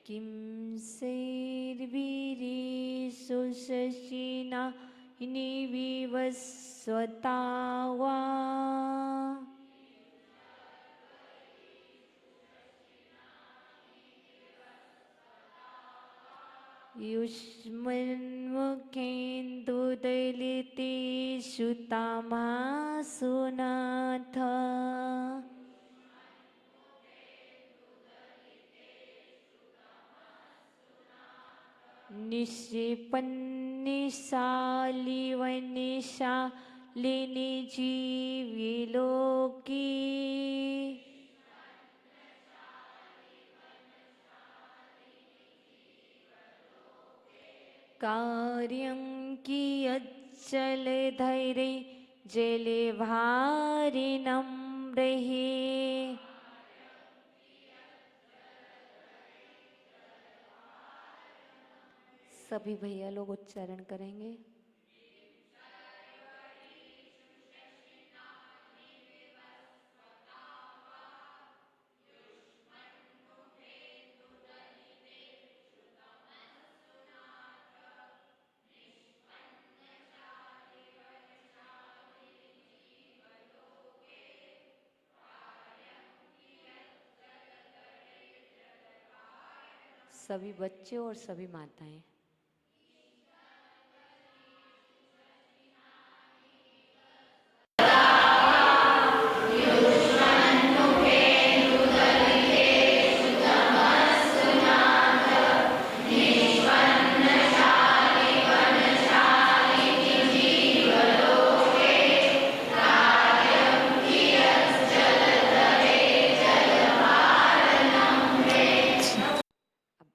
किं शैर्वीरेषु शशिना निविवस्वता वा युष्मन्मुखेन्दुदलितेषु तमासु नाथ निक्षिपन्निशालिवनिशालिनि जीविलोकी कार्यं कियच्चलधैर्ये जले भारि नम्रहे सभी भैया लोग उच्चारण करेंगे। सभी बच्चे और सभी माताएं।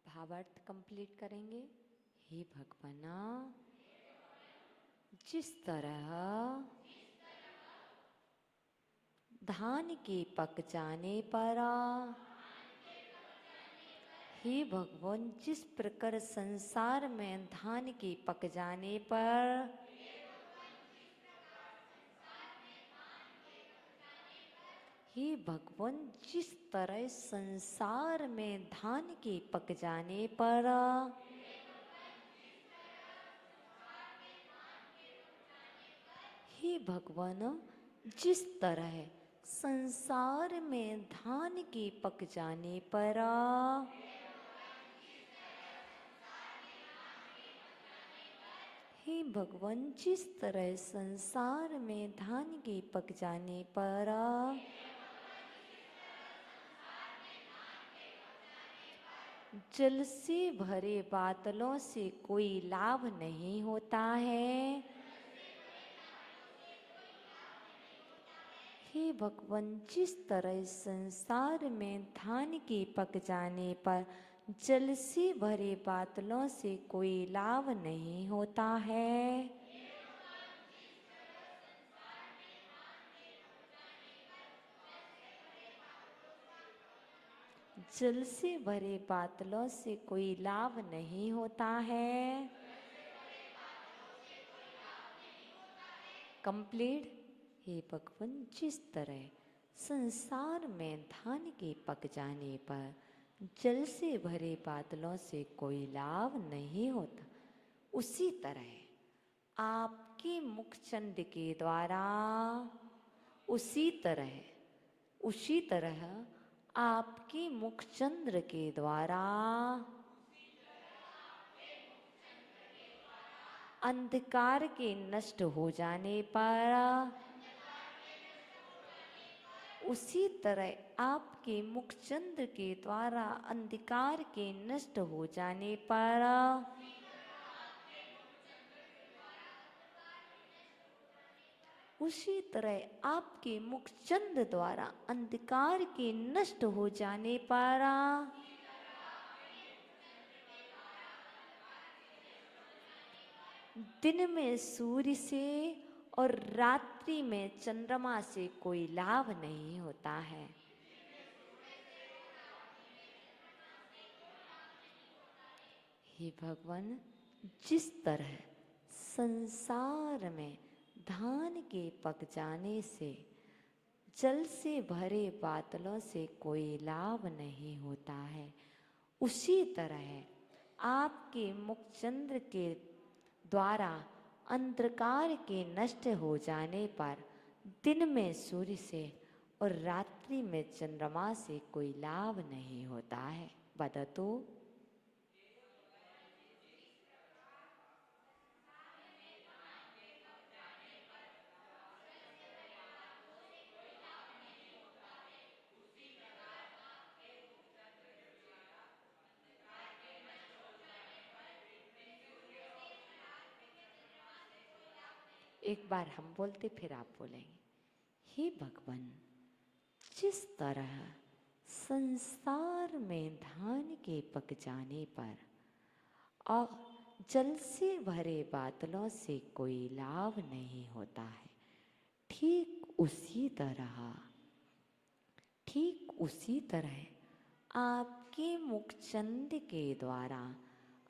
भावार्थ कंप्लीट करेंगे। हे भगवाना, जिस तरह धान के पक जाने पर, हे भगवान, जिस प्रकार संसार में धान के पक जाने पर हे भगवान, जिस तरह संसार में धान के पक जाने पर भगवान, जिस तरह संसार में धान के पक जाने पर हे भगवान, जिस तरह संसार में धान के पक जाने पर जल से भरे बादलों से कोई लाभ नहीं होता है। हे भगवान, जिस तरह संसार में धान के पक जाने पर जल से भरे बादलों से कोई लाभ नहीं होता है, जल से भरे बादलों से कोई लाभ नहीं होता है। कंप्लीट। हे भगवान, जिस तरह संसार में धान के पक जाने पर जल से भरे बादलों से कोई लाभ नहीं होता, उसी तरह आपके मुखचंद के द्वारा उसी तरह आपके मुखचंद्र के द्वारा अंधकार के नष्ट हो जाने पर उसी तरह आपके मुखचंद्र के द्वारा अंधकार के नष्ट हो जाने पर उसी तरह आपके मुखचंद्र द्वारा अंधकार के नष्ट हो जाने पर दिन में सूर्य से और रात्रि में चंद्रमा से कोई लाभ नहीं होता है। हे भगवान, जिस तरह संसार में धान के पक जाने से जल से भरे बादलों से कोई लाभ नहीं होता है, उसी तरह आपके मुखचंद्र के द्वारा अंधकार के नष्ट हो जाने पर दिन में सूर्य से और रात्रि में चंद्रमा से कोई लाभ नहीं होता है। बता तो। एक बार हम बोलते फिर आप बोलेंगे। हे भगवान, जिस तरह संसार में धान के पक जाने पर और जल से भरे बादलों से कोई लाभ नहीं होता है, ठीक उसी तरह आपके मुखचंद के द्वारा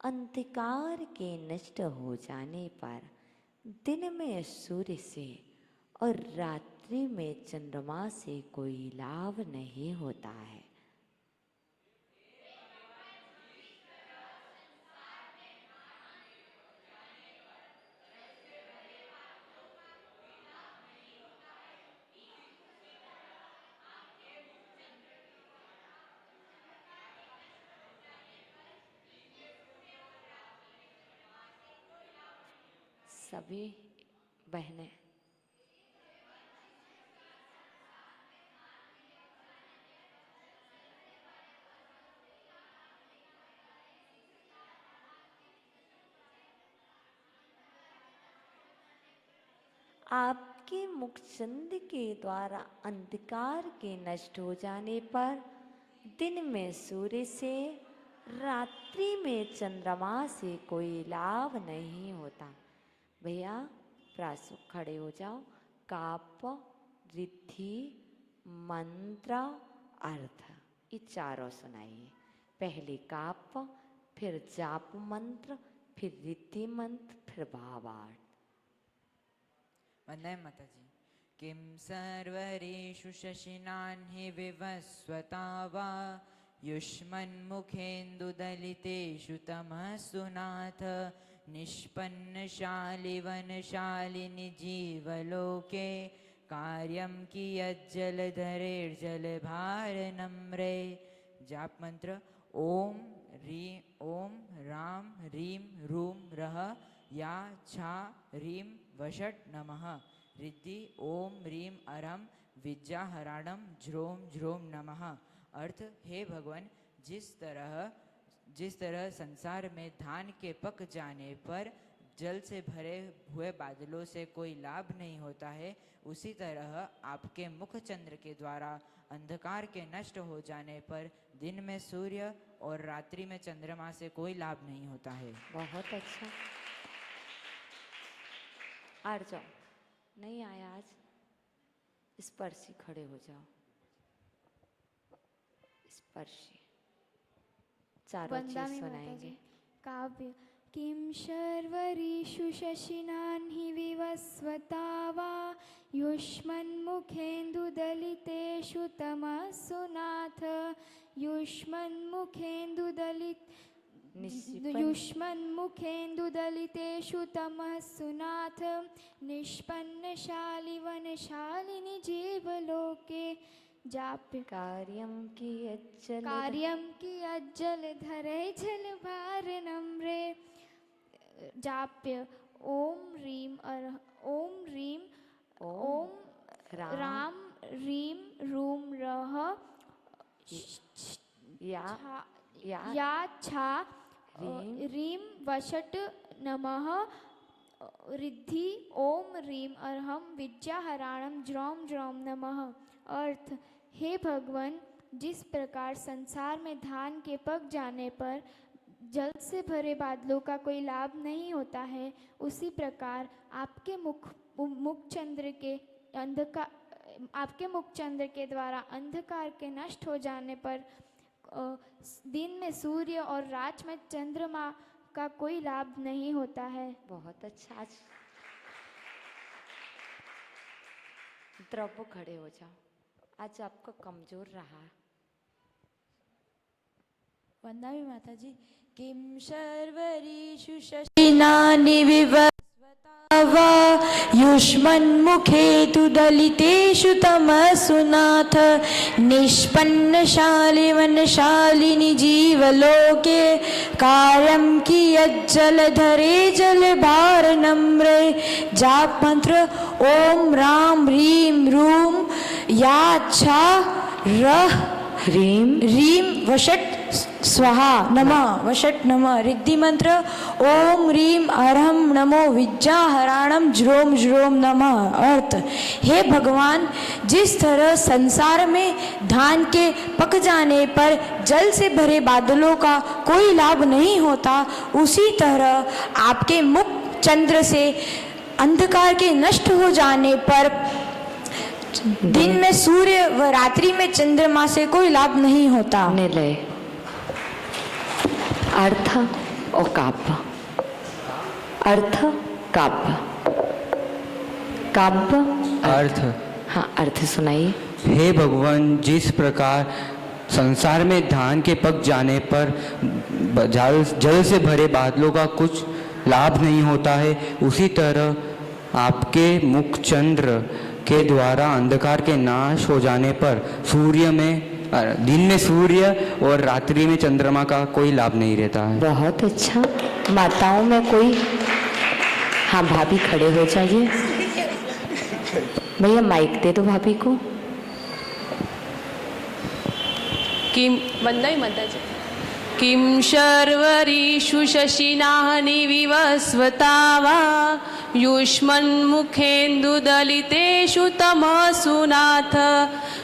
अंधकार के नष्ट हो जाने पर दिन में सूर्य से और रात्रि में चंद्रमा से कोई लाभ नहीं होता है। सभी बहनें आपके मुखचंद के द्वारा अंधकार के नष्ट हो जाने पर दिन में सूर्य से रात्रि में चंद्रमा से कोई लाभ नहीं होता। भैया प्रासु खड़े हो जाओ। काप, रिद्धि, मंत्र, अर्थ, ये चारों सुनाइए। पहले काप, फिर जाप मंत्र, फिर रिद्धि मंत्र, फिर भावार्थ। वंदे माता जी। किम सर्वरेषु शशिनान्हि विवस्वता वा युष्मन्मुखेन्दुदलितेषु तमस्तु नाथ निष्पन्नशालि वनशालिनि जीवलोके कार्यं कियज्जलधरेर्जलभारनम्रे। जाप मंत्र ओम राम ह्रीं रूं रः या छा ह्रीं वषट् नमः। रिद्धि ओम ह्रीं अरहं विद्याहराणं ज्रोम ज्रोम नमः। अर्थ हे भगवान, जिस तरह संसार में धान के पक जाने पर जल से भरे हुए बादलों से कोई लाभ नहीं होता है, उसी तरह आपके मुख चंद्र के द्वारा अंधकार के नष्ट हो जाने पर दिन में सूर्य और रात्रि में चंद्रमा से कोई लाभ नहीं होता है। बहुत अच्छा। आड़ जाओ, नहीं आया आज, स्पर्शी खड़े हो जाओ। स्पर्शी चारों चीज वंदामी सुनाएंगे। काव्य किं शर्वरीषु शशिनान् हि विवस्वता वा युष्मन्मुखेन्दुदलितेषु तमसु नाथ। युष्मन्मुखेन्दुदलितेषु तमसु नाथ। निष्पन्नशालि वनशालिनि जीवलोके जाप्य कार्यं की अज्जलधरे जलभारनम्रे। जाप्य ओम राम ह्रीं रूं रः या छा ह्रीं वषट् नमः। रिद्धि ओम ह्रीं अरहं विद्याहराणं ज्रौम ज्रौम नमः। अर्थ हे भगवान, जिस प्रकार संसार में धान के पक जाने पर जल से भरे बादलों का कोई लाभ नहीं होता है, उसी प्रकार आपके मुख चंद्र के द्वारा अंधकार के नष्ट हो जाने पर दिन में सूर्य और रात में चंद्रमा का कोई लाभ नहीं होता है। बहुत अच्छा। आज द्रव्य खड़े हो जाओ, आज आपका कमजोर रहा। वंदामी माता जी। किं शर्वरीषु शशिनानि विवस्वता वा युष्मन्मुखेतु दलितेषु तमसु नाथ। निष्पन्नशालि वनशालिनि जीवलोके कार्यं कियज्जलधरे जलभारनम्रे। जाप मंत्र ओम राम ह्रीं रूं या छा ह्रीं वषट् स्वाहा नमः वषट् नमः। रिद्धि मंत्र ओम ह्रीं अरहं नमो विद्याहराणं ज्रोम ज्रोम नमः। अर्थ हे भगवान, जिस तरह संसार में धान के पक जाने पर जल से भरे बादलों का कोई लाभ नहीं होता, उसी तरह आपके मुख चंद्र से अंधकार के नष्ट हो जाने पर दिन में सूर्य व रात्रि में चंद्रमा से कोई लाभ नहीं होता। निलय, अर्थ और काव्य। अर्थ काव्य, काव्य अर्थ। हाँ, अर्थ सुनाइए। हे भगवान, जिस प्रकार संसार में धान के पक जाने पर जल से भरे बादलों का कुछ लाभ नहीं होता है, उसी तरह आपके मुख चंद्र के द्वारा अंधकार के नाश हो जाने पर दिन में सूर्य और रात्रि में चंद्रमा का कोई लाभ नहीं रहता है। बहुत अच्छा। माताओं में कोई? हाँ, भाभी खड़े हो जाइए। भैया माइक दे दो भाभी को। किं वंदामी माता जी। किं शर्वरीषु शशिनानि विवस्वता वा युष्मन्मुखेन्दुदलितेषु तमसु नाथ।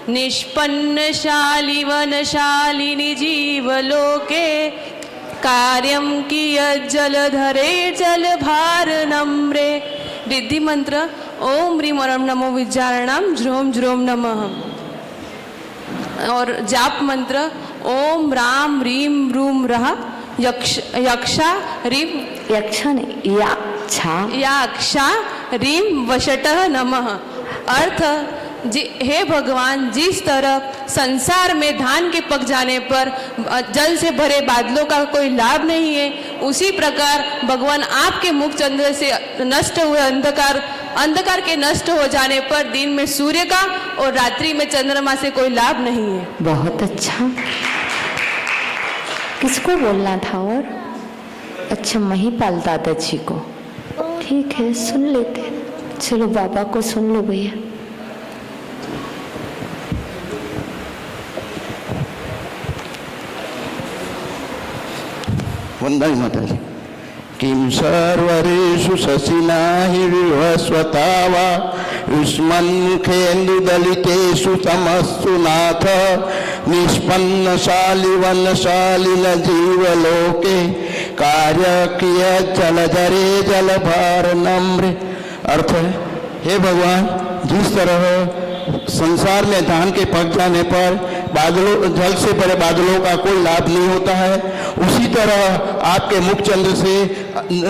निष्पन्नशालि वनशालिनि जीवलोके कार्यं कियज्जलधरे जलभारनम्रे। रिद्धि मंत्र ओम ह्रीं अरहं नमो विद्याहराणं ज्रोम ज्रोम नमः। और जाप मंत्र ओम राम ह्रीं रूं रः यक्षा ह्रीं याक्षा ह्रीं वषटः नमः। अर्थ हे भगवान, जिस तरह संसार में धान के पक जाने पर जल से भरे बादलों का कोई लाभ नहीं है, उसी प्रकार भगवान आपके मुख चंद्र से नष्ट हुए अंधकार के नष्ट हो जाने पर दिन में सूर्य का और रात्रि में चंद्रमा से कोई लाभ नहीं है। बहुत अच्छा। किसको बोलना था? और अच्छा, महिपाल दादाजी को। ठीक है, सुन लेते हैं। चलो बाबा को सुन लो भैया। वंदन माता जी। किम सर्वरेषु शशिना हि विवस्वता वा युष्मन्मुखेन्दुदलितेषु तमस्तु नाथ निष्पन्नशाली वनशालिन जीवलोके कार्यकिय जलधरे जलभार नम्र। अर्थ है, हे भगवान, जिस तरह संसार में धान के पक जाने पर जल से भरे बादलों का कोई लाभ नहीं होता है, उसी तरह आपके मुख चंद्र से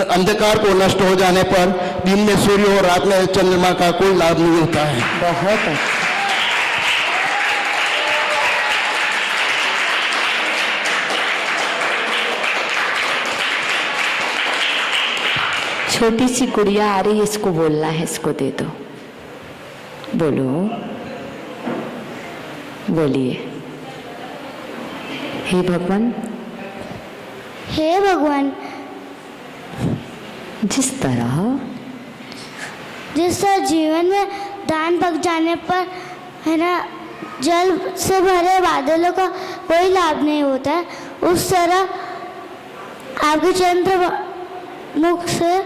अंधकार को नष्ट हो जाने पर दिन में सूर्य और रात में चंद्रमा का कोई लाभ नहीं होता है। बहुत अच्छा। छोटी सी गुड़िया आ रही है, इसको बोलना है, इसको दे दो। बोलो, बोलिए। हे भगवान, हे भगवान, जिस तरह जीवन में धान पक जाने पर है ना, जल से भरे बादलों का कोई लाभ नहीं होता है, उस तरह आपके चंद्र मुख से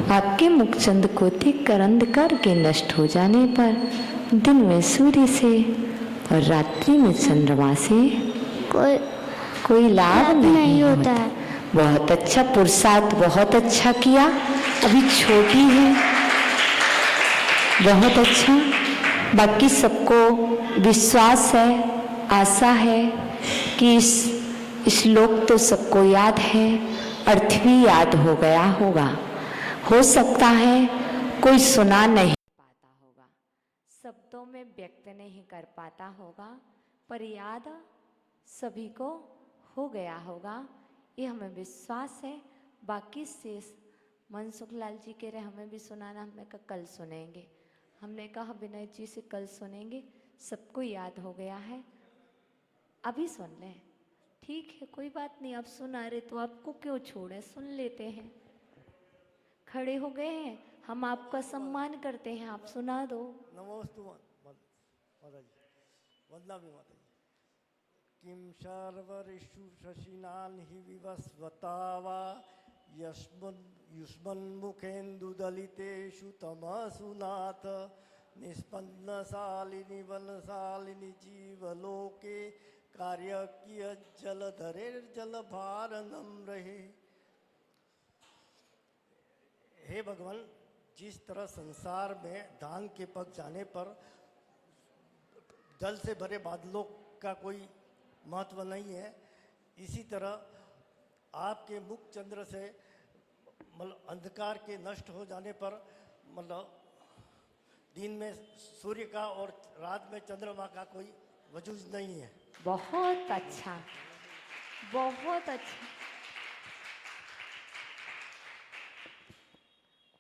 आपके मुख चंद्र को देखकर अंधकार के नष्ट हो जाने पर दिन में सूर्य से और रात्रि में चंद्रमा से कोई लाभ नहीं होता है। बहुत अच्छा पुरुषार्थ, बहुत अच्छा किया। अभी छोटी है, बहुत अच्छा। बाकी सबको विश्वास है, आशा है कि इस श्लोक तो सबको याद है, अर्थ भी याद हो गया होगा। हो सकता है कोई सुना नहीं पाता होगा, शब्दों में व्यक्त नहीं कर पाता होगा, पर याद सभी को हो गया होगा, ये हमें विश्वास है। बाकी शेष मनसुख लाल जी कह रहे हमें भी सुनाना, हमने कहा कल सुनेंगे। हमने कहा विनय जी से कल सुनेंगे, सबको याद हो गया है, अभी सुन लें। ठीक है, कोई बात नहीं, आप सुना रहे तो आपको क्यों छोड़े, सुन लेते हैं। खड़े हो गए हैं, हम आपका सम्मान करते हैं, आप सुना दो। नमोस्तु माता जी, वंदना भी माता जी। किम सर्वऋषु शशिनान हि विवस्वता वा युष्मन्मुखेन्दुदलितेषु तमसु नाथ निष्पन्नशालिनि वनशालिनि जीवलोके कार्यकिय जलधरेर्जलभारनम रहे। हे भगवान, जिस तरह संसार में धान के पक जाने पर जल से भरे बादलों का कोई महत्व नहीं है, इसी तरह आपके मुख चंद्र से मतलब अंधकार के नष्ट हो जाने पर मतलब दिन में सूर्य का और रात में चंद्रमा का कोई वजूद नहीं है। बहुत अच्छा, बहुत अच्छा।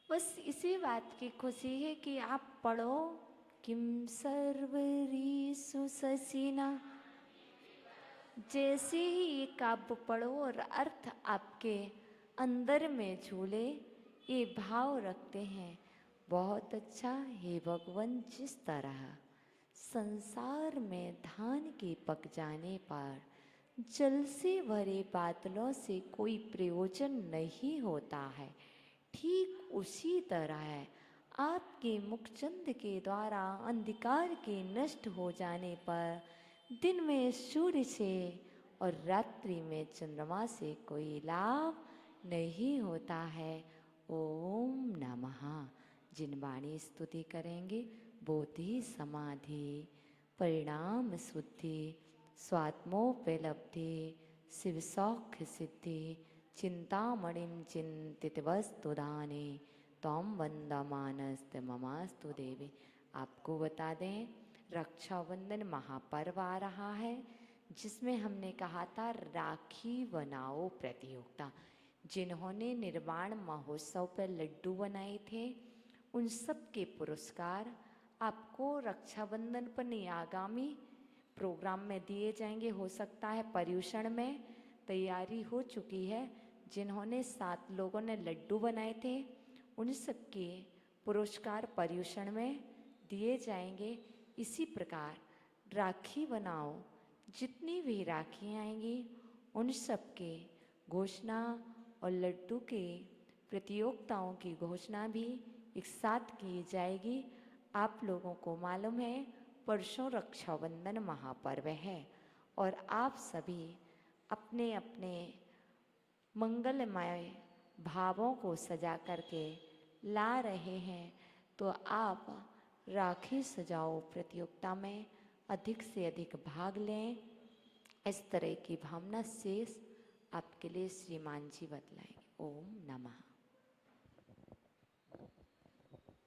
बस इसी बात की खुशी है कि आप पढ़ो किम सर्वरीसु शशिना। जैसे ही ये काव्य पढ़ो और अर्थ आपके अंदर में झूले, ये भाव रखते हैं, बहुत अच्छा। हे भगवान, जिस तरह संसार में धान के पक जाने पर जल से भरे बादलों से कोई प्रयोजन नहीं होता है, ठीक उसी तरह है आपके मुखचंद के द्वारा अंधकार के नष्ट हो जाने पर दिन में सूर्य से और रात्रि में चंद्रमा से कोई लाभ नहीं होता है। ओम नमः। जिन वाणी स्तुति करेंगे बोधि समाधि परिणाम शुद्धि स्वात्मोपलब्धि शिव सौख्य सिद्धि चिंतामणिम चिंतित वस्तुदाने तम वंदमानस्त ममास्तु देवी। आपको बता दें, रक्षाबंधन महापर्व आ रहा है, जिसमें हमने कहा था राखी बनाओ प्रतियोगिता। जिन्होंने निर्वाण महोत्सव पर लड्डू बनाए थे उन सब के पुरस्कार आपको रक्षाबंधन पर आगामी प्रोग्राम में दिए जाएंगे। हो सकता है पर्यूषण में तैयारी हो चुकी है। जिन्होंने 7 लोगों ने लड्डू बनाए थे उन सबके पुरस्कार पर्यूषण में दिए जाएंगे। इसी प्रकार राखी बनाओ, जितनी भी राखी आएंगी उन सबके घोषणा और लड्डू के प्रतियोगिताओं की घोषणा भी एक साथ की जाएगी। आप लोगों को मालूम है परसों रक्षाबंधन महापर्व है और आप सभी अपने अपने मंगलमय भावों को सजा करके ला रहे हैं। तो आप राखी सजाओ प्रतियोगिता में अधिक से अधिक भाग लें। इस तरह की भावना शेष आपके लिए श्रीमान जी बतलाएंगे। ओम नमः।